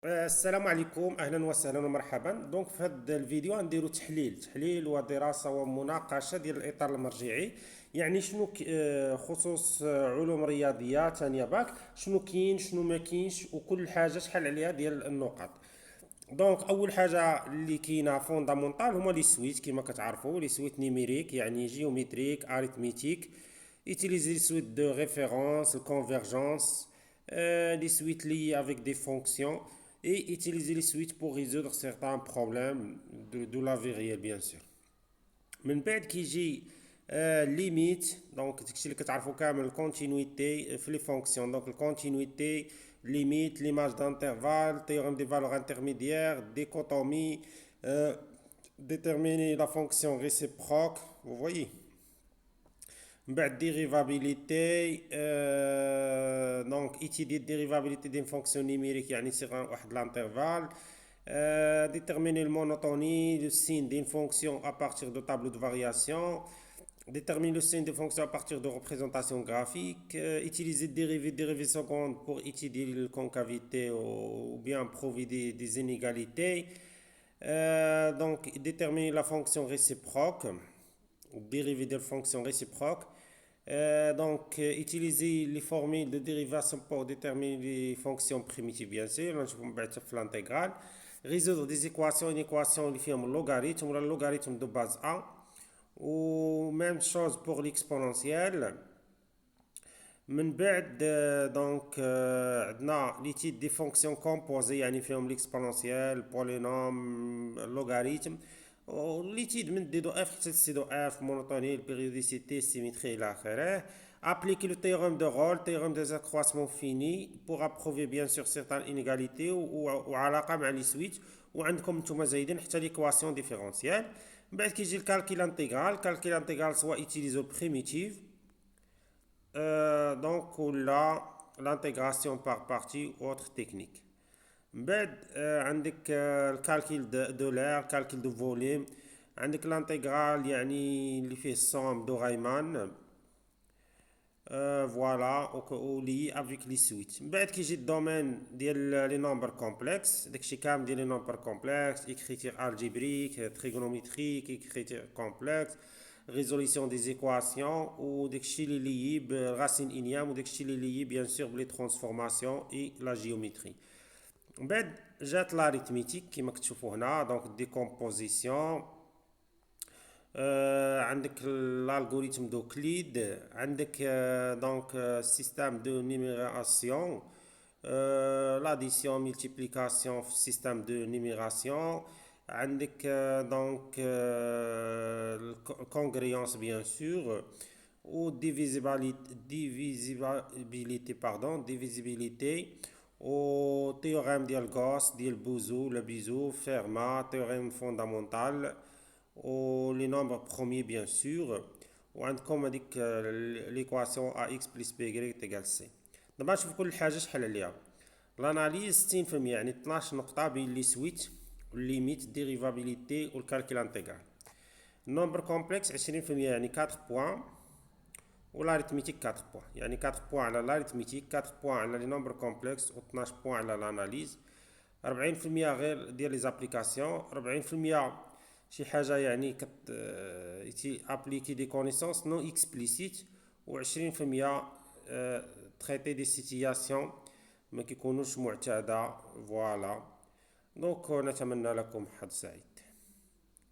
السلام عليكم، اهلا وسهلا ومرحبا. دونك في هذا الفيديو غنديرو تحليل ودراسه ومناقشه ديال الاطار المرجعي. يعني شنو خصوص علوم رياضيه تانية باك، شنو كاين شنو ما كاينش وكل حاجه شحال عليها ديال النقط. دونك اول حاجه اللي كاينه فوندامونتال هما لي سويت. كما كتعرفوا لي سويت نيميريك يعني جيومتريك اريثميتيك. Utiliser les suites de référence, convergence, les suites liées avec des fonctions et utiliser les suites pour résoudre certains problèmes de la vie réelle bien sûr. من بعد كيجي ليميت. دونك داكشي اللي كتعرفوا كامل الكونتينيتي في لي فونكسيون. دونك الكونتينيتي ليميت ليماج دانترفال théorème des valeurs intermédiaires dichotomie déterminer la fonction réciproque. Vous voyez. بعد dérivabilité donc étudier dérivabilité d'une fonction numérique يعني sur واحد l'intervalle. Déterminer le monotonie le signe d'une fonction à partir de tableau de variation. Déterminer le signe de fonction à partir de représentation graphique. Utiliser dérivée seconde pour étudier la concavité ou bien prouver des inégalités. Donc déterminer la fonction réciproque, dérivée de la fonction réciproque. Utiliser les formules de dérivation pour déterminer les fonctions primitives bien sûr. L'intégrale. Résoudre des équations, une équation qui fait un logarithme ou le logarithme de base 1. Ou même chose pour l'exponentielle. من بعد عندنا l'étude des fonctions composées يعني فيهم l'exponentielle, polynôme, logarithme. l'étude من دي دو اف حتى سي دو اف, monotonie, périodicité, symétrie الى اخره. Appliquer le théorème de Rolle, théorème des accroissements finis pour approuver bien sûr certaines inégalités وعلاقة مع les suites. وعندكم نتوما زايدين حتى l'équation différentielle. بعد كيجي الكالكيل انتيغرال. كالكيل انتيغرال سوا utiliser primitive ou l'intégration par partie ou autre technique. بعد عندك الكالكيل دو لير, كالكيل دو فوليم. عندك الانتيغرال يعني اللي فيه السوم دو رايمان. فوالا او لي افيك لي سويت. من بعد كيجي الدومين ديال لي نومبر كومبلكس. داكشي كامل ديال لي نومبر كومبلكس, écriture algébrique, trigonométrique, écriture complexe, résolution des équations ou داكشي اللي لي براسين انيام وداكشي اللي لي bien sûr بلي transformations et la géométrie. من بعد جات لاريتميتيك كما كتشوفوا هنا. دونك ديكومبوزيسيون. عندك l'algorithme d'Euclide. عندك donc système de numération, l'addition multiplication système de numération. عندك donc congruence bien sûr ou divisibilité au théorème ديال Gauss ديال Bouzou, le Bizou, Fermat, théorème fondamental ou les nombres premiers bien sûr. وعندكم هذيك l'équation ax plus by égale c. دابا نشوف كل حاجه شحال عليها. l'analyse 60% يعني 12 نقطه بين لي سويت والليميت ديريفابيليتي والكالكيل انتيغرال. النومبر كومبلكس 20% يعني 4 بوان والاريثميتيك 4 بوان. يعني 4 بوان على الاريثميتيك, 4 بوان على لي نومبر كومبلكس و 12 بوان على الاناليز. 40% غير ديال لي زابليكاسيون. 40% شي حاجه يعني كت ابليكي دي كونيسونس نو اكسبليسيت. و 20% تريتي دي سيتياسيون ما كيكونوش معتاده. فوالا دونك نتمنى لكم حظ سعيد.